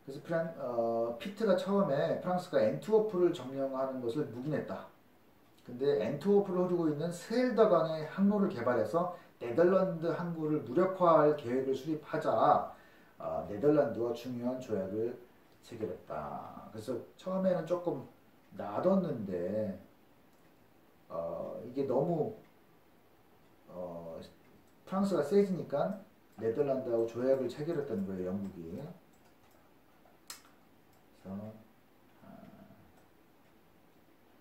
그래서 피트가 처음에 프랑스가 앤트워프를 점령하는 것을 묵인했다. 근데 앤트워프를 흐르고 있는 스헬더강의 항로를 개발해서 네덜란드 항구를 무력화할 계획을 수립하자 네덜란드와 중요한 조약을 체결했다. 그래서 처음에는 조금 놔뒀는데 이게 너무 어, 프랑스가 세지니까 네덜란드하고 조약을 체결했다는 거예요, 영국이. 그래서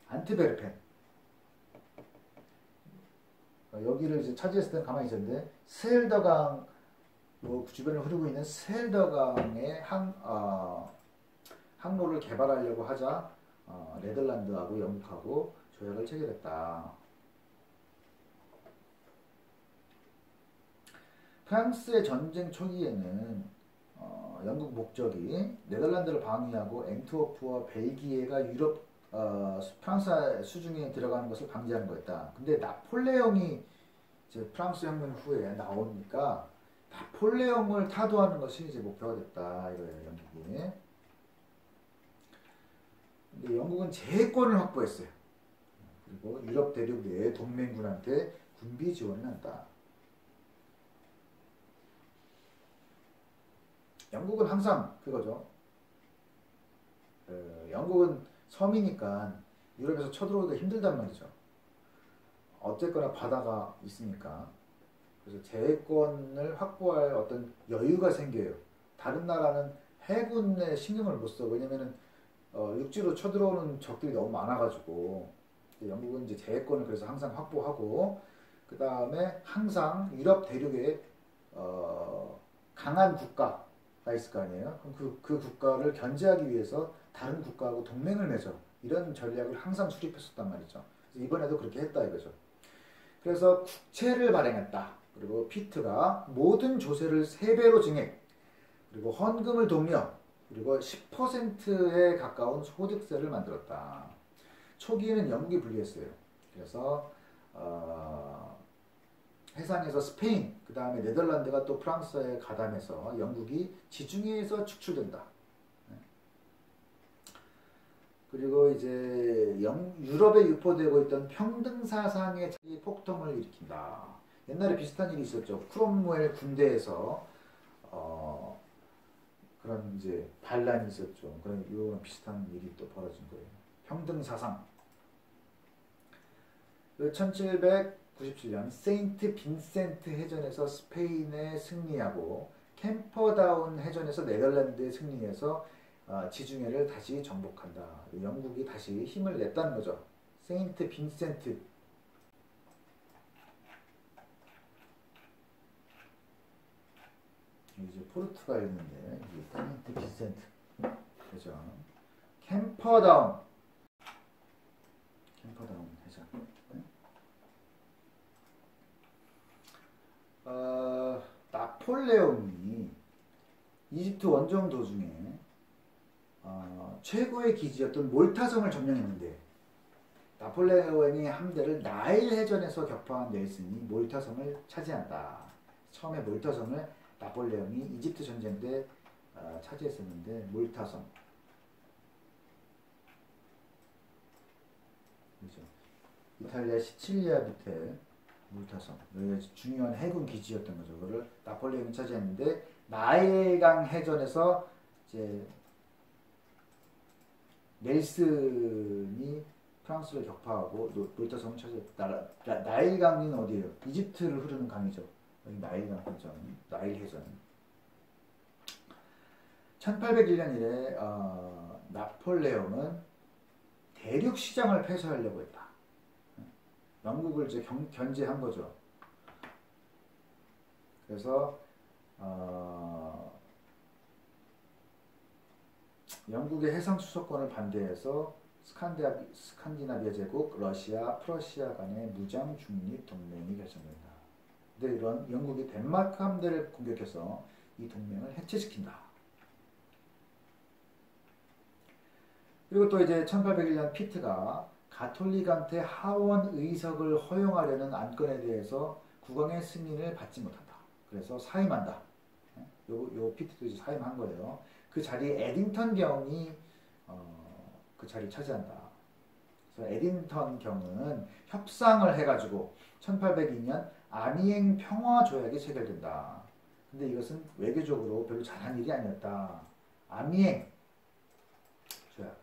안트베르펜 여기를 이제 차지했을 때는 가만히 있었는데 스헬더강 주변을 흐르고 있는 스헬더강의 항로를 개발하려고 하자 네덜란드하고 영국하고 조약을 체결했다. 프랑스의 전쟁 초기에는 영국 목적이 네덜란드를 방위하고 앤트워프와 벨기에가 유럽 프랑스 수중에 들어가는 것을 방지하는 거였다. 근데 나폴레옹이 이제 프랑스 혁명 후에 나오니까 나폴레옹을 타도하는 것이 이제 목표가 됐다 이거예요, 영국이. 근데 영국은 재해권을 확보했어요. 그리고 유럽 대륙 내의 동맹군한테 군비 지원을 한다. 영국은 항상 그거죠. 영국은 섬이니까 유럽에서 쳐들어오기가 힘들단 말이죠. 어쨌거나 바다가 있으니까. 그래서 재해권을 확보할 어떤 여유가 생겨요. 다른 나라는 해군에 신경을 못 써. 왜냐면은 육지로 쳐들어오는 적들이 너무 많아가지고 영국은 이제 재해권을 그래서 항상 확보하고 그 다음에 항상 유럽 대륙에 강한 국가가 있을 거 아니에요. 그럼 그 국가를 견제하기 위해서 다른 국가하고 동맹을 맺어 이런 전략을 항상 수립했었단 말이죠. 그래서 이번에도 그렇게 했다 이거죠. 그래서 국채를 발행했다. 그리고 피트가 모든 조세를 3배로 증액, 그리고 헌금을 독려, 그리고 10%에 가까운 소득세를 만들었다. 초기에는 영국이 불리했어요. 그래서 해상에서 스페인, 그 다음에 네덜란드가 또 프랑스에 가담해서 영국이 지중해에서 축출된다. 그리고 이제 유럽에 유포되고 있던 평등 사상의 폭동을 일으킨다. 옛날에 비슷한 일이 있었죠. 크롬웰 군대에서 그런 이제 반란이 있었죠. 그런 이런 비슷한 일이 또 벌어진 거예요. 평등 사상. 1797년 세인트 빈센트 해전에서 스페인에 승리하고 캠퍼다운 해전에서 네덜란드에 승리해서 지중해를 다시 정복한다. 영국이 다시 힘을 냈다는 거죠. 세인트 빈센트. 이제 포르투갈 있는데 세인트 빈센트. 그죠? 캠퍼다운. 캠퍼다운 해전. 나폴레옹이 이집트 원정 도중에 최고의 기지였던 몰타성을 점령했는데 나폴레옹의 함대를 나일 해전에서 격파한 넬슨이 몰타성을 차지한다. 처음에 몰타성을 나폴레옹이 이집트 전쟁 때 차지했었는데 몰타성. 그렇죠. 이탈리아 시칠리아 밑에 몰타성. 여기가 중요한 해군 기지였던 거죠. 그거를 나폴레옹이 차지했는데 나일강 해전에서 이제 넬슨이 프랑스를 격파하고 몰타성을 차지했다. 나일강은 어디예요? 이집트를 흐르는 강이죠. 여기 나일강 해전, 나일 해전. 1801년 이래 나폴레옹은 대륙 시장을 폐쇄하려고 했다. 영국을 이제 견제한 거죠. 그래서 영국의 해상 수도권을 반대해서 스칸디나비아 제국, 러시아, 프러시아 간의 무장 중립 동맹이 결성된다. 근데 이런 영국이 덴마크 함대를 공격해서 이 동맹을 해체시킨다. 그리고 또 이제 1801년 피트가 가톨릭한테 하원 의석을 허용하려는 안건에 대해서 국왕의 승인을 받지 못한다. 그래서 사임한다. 요 피트도 이제 사임한 거예요. 그 자리에 에딩턴 경이 그 자리를 차지한다. 그래서 에딩턴 경은 협상을 해가지고 1802년 아미행 평화 조약이 체결된다. 근데 이것은 외교적으로 별로 잘한 일이 아니었다. 아미행 조약.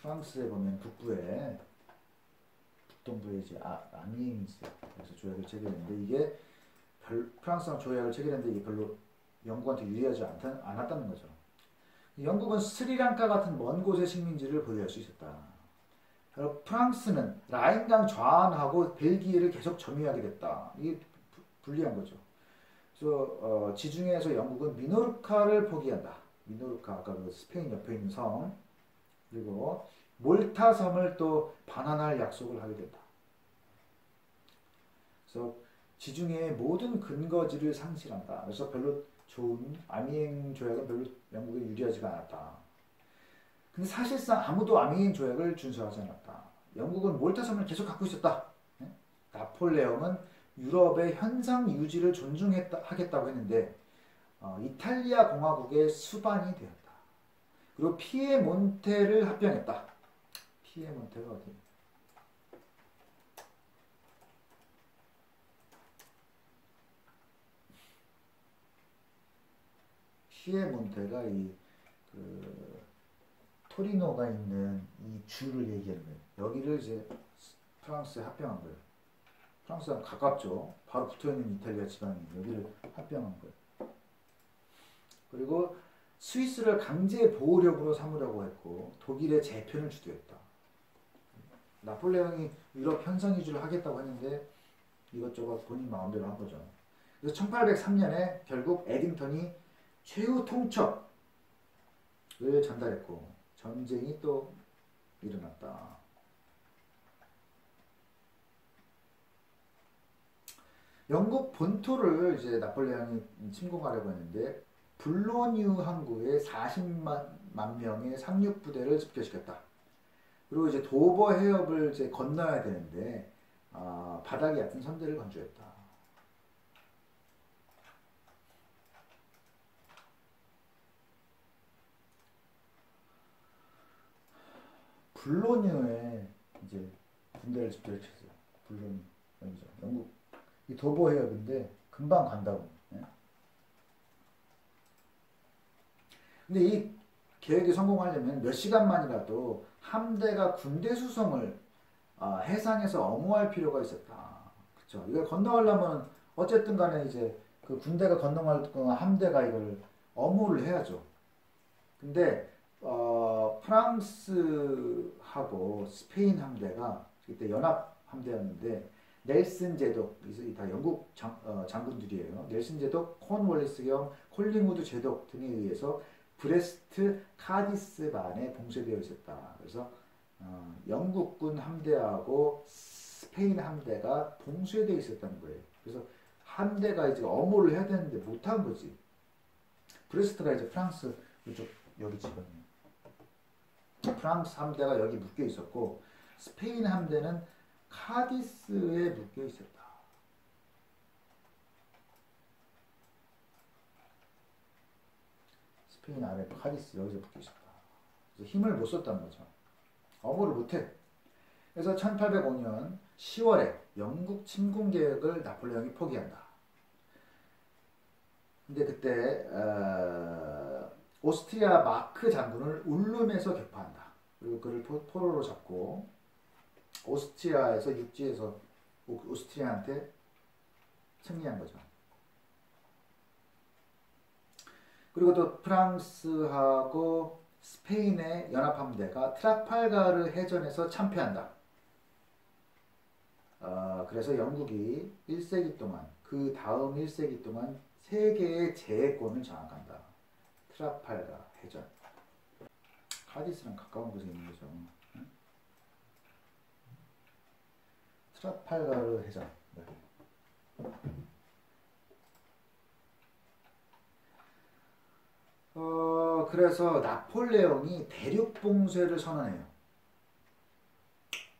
프랑스에 보면 북부에 북동부에 이제 아미행이 있어요. 그래서 조약을 체결했는데 이게 프랑스랑 조약을 체결했는데 이게 별로 영국한테 유리하지 않았다는 거죠. 영국은 스리랑카 같은 먼 곳의 식민지를 보유할 수 있었다. 프랑스는 라인강 좌안하고 벨기에를 계속 점유하게 됐다. 이게 불리한 거죠. 그래서 지중해에서 영국은 미노르카를 포기한다. 미노르카 아까 그 스페인 옆에 있는 섬 그리고 몰타 섬을 또 반환할 약속을 하게 된다. 그래서 지중해의 모든 근거지를 상실한다. 그래서 별로 좋은 아미행 조약은 별로 영국에 유리하지가 않았다. 근데 사실상 아무도 아미행 조약을 준수하지 않았다. 영국은 몰타 섬을 계속 갖고 있었다. 나폴레옹은 유럽의 현상 유지를 존중하겠다고 했는데 이탈리아 공화국의 수반이 되었다. 그리고 피에몬테를 합병했다. 피에몬테가 어디? 피에몬테가 토리노가 있는 이 주를 얘기하는 거예요. 여기를 이제 프랑스에 합병한 거예요. 프랑스랑 가깝죠. 바로 붙어있는 이탈리아 지방이 여기를 합병한 거예요. 그리고 스위스를 강제 보호력으로 삼으려고 했고 독일에 재편을 주도했다. 나폴레옹이 유럽 현상유지를 하겠다고 했는데 이것저것 본인 마음대로 한 거죠. 그래서 1803년에 결국 에딩턴이 최후 통첩을 전달했고 전쟁이 또 일어났다. 영국 본토를 이제 나폴레옹이 침공하려고 했는데 블로뉴 항구에 40만 명의 상륙부대를 집결시켰다. 그리고 이제 도버 해협을 이제 건너야 되는데 바닥이 얕은 선대를 건조했다. 블로뉴에 이제 군대를 집결시켰어요. 블로뉴 여기죠. 영국 이 도버 해협인데 금방 간다고. 예? 근데 이 계획이 성공하려면 몇 시간만이라도 함대가 군대 수송을 해상에서 엄호할 필요가 있었다. 그렇죠? 이걸 건너가려면 어쨌든 간에 이제 그 군대가 건너갈 함대가 이걸 엄호를 해야죠. 근데 프랑스하고 스페인 함대가 그때 연합 함대였는데 넬슨 제독, 다 영국 장군들이에요. 넬슨 제독, 콘월리스 경, 콜링우드 제독 등에 의해서 브레스트 카디스반에 봉쇄되어 있었다. 그래서 영국군 함대하고 스페인 함대가 봉쇄되어 있었다는 거예요. 그래서 함대가 이제 엄호를 해야 되는데 못한 거지. 브레스트가 이제 프랑스 이쪽 여기 지방이에요. 프랑스 함대가 여기 묶여 있었고 스페인 함대는 카디스에 묶여 있었다. 스페인 아래 카디스 여기서 묶여 있었다. 그래서 힘을 못 썼다는 거죠. 엄호를 못해. 그래서 1805년 10월에 영국 침공 계획을 나폴레옹이 포기한다. 근데 그때 오스트리아 마크 장군을 울룸에서 격파한다. 그리고 그를 포로로 잡고 오스트리아에서 육지에서 오스트리아한테 승리한 거죠. 그리고 또 프랑스하고 스페인의 연합함대가 트라팔가르 해전에서 참패한다. 그래서 영국이 1세기 동안 그 다음 1세기 동안 세계의 제해권을 장악한다. 트라팔가 해전. 카디스랑 가까운 곳에 있는 거죠. 트라팔가르 해전. 네. 그래서 나폴레옹이 대륙 봉쇄를 선언해요.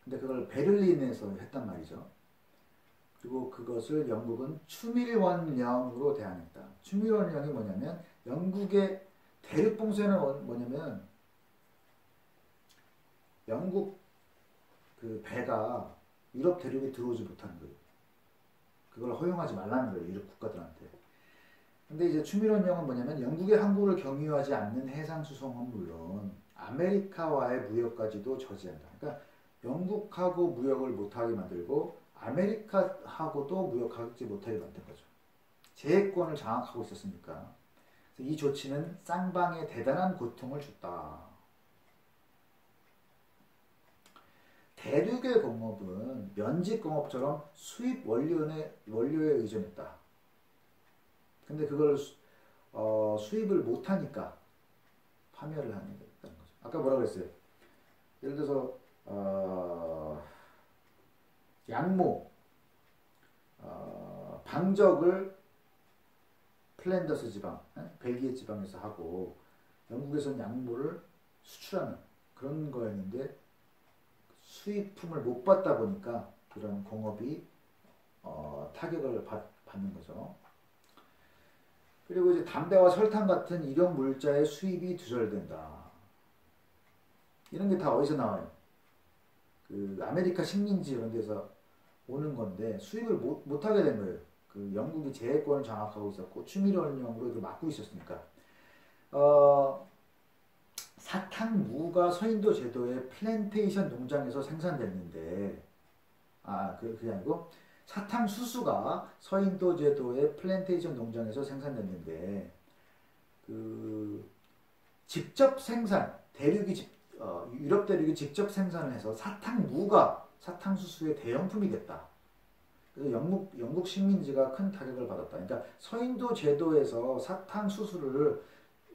근데 그걸 베를린에서 했단 말이죠. 그리고 그것을 영국은 추밀원령으로 대항했다. 추밀원령이 뭐냐면 영국의 대륙봉쇄는 뭐냐면 영국 그 배가 유럽 대륙에 들어오지 못하는 거예요. 그걸 허용하지 말라는 거예요. 유럽 국가들한테. 근데 이제 추밀원령은 뭐냐면 영국의 항구를 경유하지 않는 해상 수송은 물론 아메리카와의 무역까지도 저지한다. 그러니까 영국하고 무역을 못하게 만들고 아메리카하고도 무역하지 못하게 만든 거죠. 제해권을 장악하고 있었으니까. 이 조치는 쌍방에 대단한 고통을 줬다. 대륙의 공업은 면직 공업처럼 수입 원료에 의존했다. 근데 그걸 수입을 못하니까 파멸을 하는 거죠. 아까 뭐라고 했어요? 예를 들어서 양모, 방적을 플랜더스 지방, 벨기에 지방에서 하고 영국에서는 양모를 수출하는 그런 거였는데 수입품을 못 받다 보니까 그런 공업이 타격을 받는 거죠. 그리고 이제 담배와 설탕 같은 일용 물자의 수입이 두절된다. 이런 게 다 어디서 나와요? 그 아메리카 식민지 이런 데서 오는 건데 수입을 못하게 된 거예요. 그 영국이 제해권을 장악하고 있었고 추밀원령으로 이걸 막고 있었으니까. 사탕무가 서인도 제도의 플랜테이션 농장에서 생산됐는데 그게 아니고 사탕수수가 서인도 제도의 플랜테이션 농장에서 생산됐는데 그 직접 생산 유럽 대륙이 직접 생산을 해서 사탕무가 사탕수수의 대형품이 됐다. 그래서 영국 식민지가 큰 타격을 받았다. 그러니까 서인도 제도에서 사탕수수를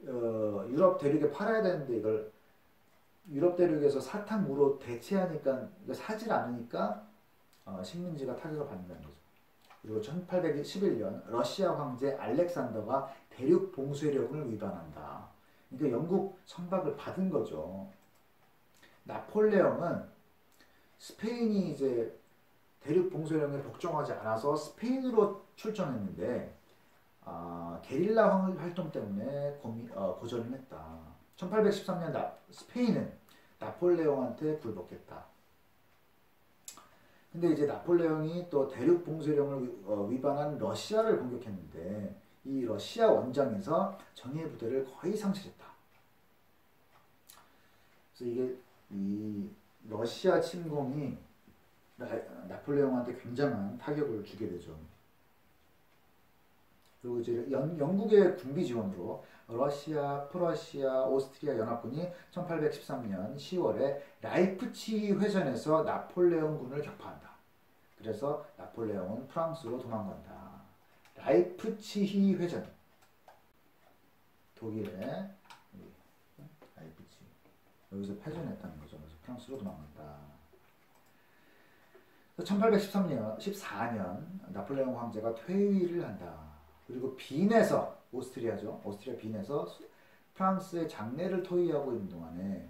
유럽 대륙에 팔아야 되는데 이걸 유럽 대륙에서 사탕무로 대체하니까 사질 않으니까 식민지가 타격을 받는다는 거죠. 그리고 1811년 러시아 황제 알렉산더가 대륙 봉쇄령을 위반한다. 그러니까 영국 선박을 받은 거죠. 나폴레옹은 스페인이 이제 대륙 봉쇄령에 복종하지 않아서 스페인으로 출정했는데 게릴라 활동 때문에 고전을 했다. 1813년 스페인은 나폴레옹한테 굴복했다. 근데 이제 나폴레옹이 또 대륙 봉쇄령을 위반한 러시아를 공격했는데 이 러시아 원정에서 정예 부대를 거의 상실했다. 그래서 이게 이 러시아 침공이 나폴레옹한테 굉장한 타격을 주게 되죠. 그리고 이제 영국의 군비 지원으로 러시아, 프러시아, 오스트리아 연합군이 1813년 10월에 라이프치히 회전에서 나폴레옹군을 격파한다. 그래서 나폴레옹은 프랑스로 도망간다. 라이프치히 회전. 독일의 라이프치히. 여기서 패전했다는 거죠. 그래서 프랑스로 도망간다. 1814년 나폴레옹 황제가 퇴위를 한다. 그리고 빈에서 오스트리아죠. 오스트리아 빈에서 프랑스의 장례를 토의하고 있는 동안에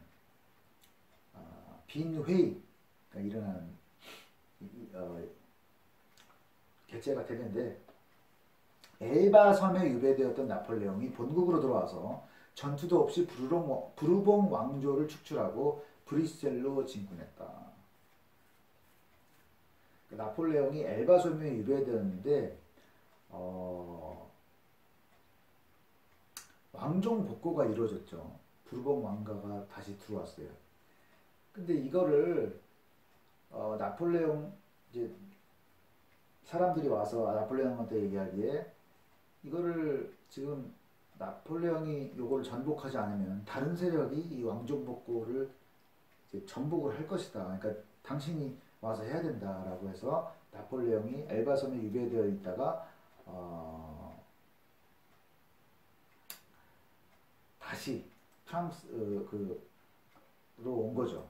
빈 회의가 일어나는 개최가 되는데 엘바 섬에 유배되었던 나폴레옹이 본국으로 돌아와서 전투도 없이 부르봉 왕조를 축출하고 브뤼셀로 진군했다. 나폴레옹이 엘바 섬에 유배되었는데 왕종 복고가 이루어졌죠. 부르봉 왕가가 다시 들어왔어요. 근데 이거를 나폴레옹 이제 사람들이 와서 나폴레옹한테 얘기하기에 이거를 지금 나폴레옹이 요걸 전복하지 않으면 다른 세력이 이 왕종 복고를 이제 전복을 할 것이다. 그러니까 당신이 와서 해야 된다라고 해서 나폴레옹이 엘바 섬에 유배되어 있다가 다시 프랑스로 온 거죠.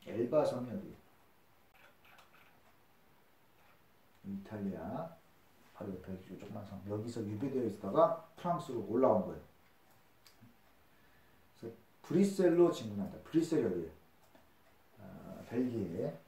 엘바 섬이 어디? 이탈리아 바로 옆에 조그만 섬 여기서 유배되어 있다가 프랑스로 올라온 거예요. 그래서 브뤼셀로 진군한다. 브뤼셀이 어디예요? 벨기에.